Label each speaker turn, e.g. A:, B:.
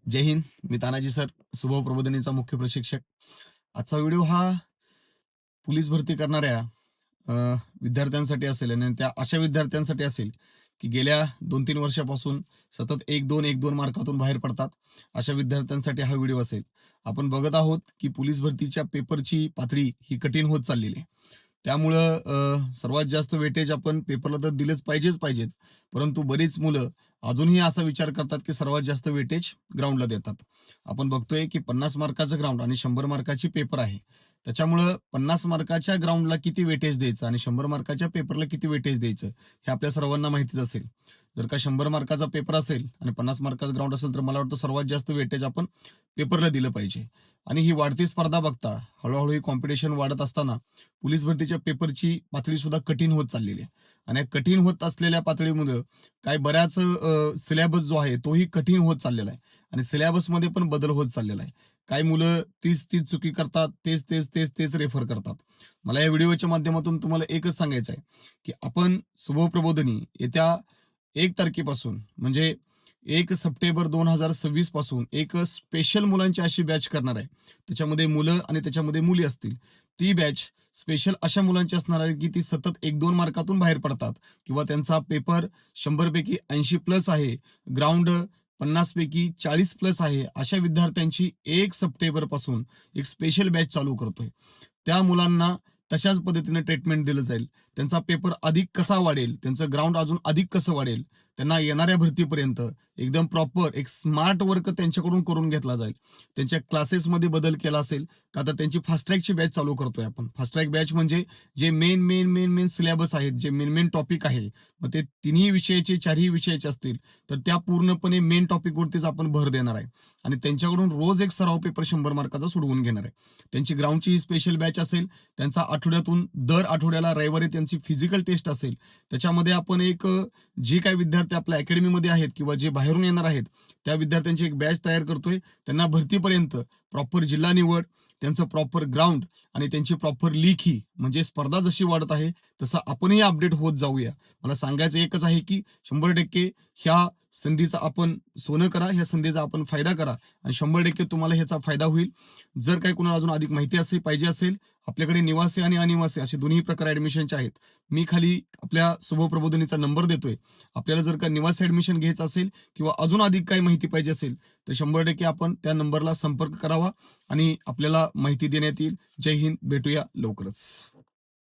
A: जय हिंद. मी Tanaji sir, सुबह प्रबोधिनीचा मुख्य प्रशिक्षक. आजचा व्हिडिओ हा पोलीस भरती करणाऱ्या अ, विद्यार्थ्यांसाठी असेल आणि त्या अशा विद्यार्थ्यांसाठी असेल, की गेल्या 2-3 वर्षापासून सतत 1-2, 1-2 मार्कातून बाहेर पडतात. अशा विद्यार्थ्यांसाठी हा व्हिडिओ असेल. आपण बघत आहोत, की पोलीस भरतीच्या पेपरची पातळी ही कठीण होत चाललेली आहे. त्यामुळं सर्वात जास्त वेटेज आपण पेपरला तर दिलंच पाहिजेच. परंतु बरीच मुलं अजूनही असा विचार करतात, की सर्वात जास्त वेटेज ग्राउंडला देतात. आपण बघतोय, की 50 मार्काचं ग्राउंड आणि 100 मार्काची पेपर आहे. त्याच्यामुळं 50 मार्काच्या ग्राउंडला किती वेटेज द्यायचं आणि 100 मार्काच्या पेपरला किती वेटेज द्यायचं, हे आपल्या सर्वांना माहितीच असेल. जर का 100 मार्काचा पेपर असेल आणि 50 मार्काचा ग्राउंड असेल, तर मला वाटतं सर्वात जास्त वेटेज आपण पेपरला दिलं पाहिजे. आणि ही वाढती स्पर्धा बघता हळू ही कॉम्पिटिशन वाढत असताना पोलीस भरतीच्या पेपरची पातळी सुद्धा कठीण होत चाललेली आहे. आणि या कठीण होत असलेल्या पातळीमुळे काही बऱ्याच सिलेबस जो आहे तोही कठीण होत चाललेला आहे आणि सिलेबसमध्ये पण बदल होत चाललेला आहे. काही मुलं तीच चुकी करतात, तेच रेफर करतात. मला या व्हिडिओच्या माध्यमातून तुम्हाला एकच सांगायचं आहे, की आपण शुभप्रबोधिनी येत्या 1 तारखेपासून म्हणजे 1 सप्टेंबर 2026 पासून एक स्पेशल मुलांची अशी बॅच करणार आहे. त्याच्यामध्ये मुलं आणि त्याच्यामध्ये मुली असतील. ती बॅच स्पेशल अशा मुलांची असणार आहे, की ती सतत 1-2 मार्कातून बाहेर पडतात किंवा त्यांचा पेपर 100 पैकी 80 प्लस आहे. ग्राउंड 50 पैकी 40 प्लस आहे. अशा विद्यार्थ्यांची 1 सप्टेंबर पासून एक स्पेशल बॅच चालू करतोय. त्या मुलांना तशाच पद्धतीने ट्रीटमेंट दिलं जाईल. त्यांचा पेपर अधिक कसा वाढेल, त्यांचं ग्राउंड अजून अधिक कसं वाढेल, त्यांना येणाऱ्या भरतीपर्यंत एकदम प्रॉपर एक स्मार्ट वर्क त्यांच्याकडून करून घेतला जाईल. त्यांच्या क्लासेसमध्ये बदल केला असेल, का तर त्यांची फास्ट ट्रॅकची बॅच चालू करतोय आपण. फास्ट ट्रॅक बॅच म्हणजे जे मेन सिलेबस आहेत, जे मेन टॉपिक आहे, मग ते तिन्ही विषयाचे, चारही विषयाचे असतील, तर त्या पूर्णपणे मेन टॉपिकवरतीच आपण भर देणार आहे. आणि त्यांच्याकडून रोज एक सराव पेपर 100 मार्काचा सोडवून घेणार आहे. त्यांची ग्राउंडची स्पेशल बॅच असेल, त्यांचा आठवड्यातून दर आठवड्याला रविवारी त्यांची फिजिकल टेस्ट असेल. त्याच्यामध्ये आपण एक जे काही विद्यार्थी आपल्या अकॅडमीमध्ये आहेत किंवा जे बाहेरून येणार आहेत, त्या विद्यार्थ्यांची एक बॅच तयार करतोय. त्यांना भरतीपर्यंत प्रॉपर जिल्हा निवड, त्यांचं प्रॉपर ग्राउंड आणि त्यांची प्रॉपर लेखी म्हणजे स्पर्धा जशी वाढत आहे, तसं आपणही अपडेट होत जाऊया. मला सांगायचं एकच आहे, की 100% ह्या संधीचा आपण सोनं करा, ह्या संधीचा आपण फायदा करा आणि 100% तुम्हाला ह्याचा फायदा होईल. जर काही कोणाला अजून अधिक माहिती पाहिजे असेल, आपल्याकडे निवासी आणि अनिवासी असे दोन्ही प्रकार ॲडमिशनचे आहेत. मी खाली आपल्या शुभप्रबोधिनीचा नंबर देतोय. आपल्याला जर का निवासी ॲडमिशन घ्यायचं असेल किंवा अजून अधिक काही माहिती पाहिजे असेल, तर 100% आपण त्या नंबरला संपर्क करावा आणि आपल्याला माहिती देण्यात येईल. जय हिंद. भेटूया लवकरच.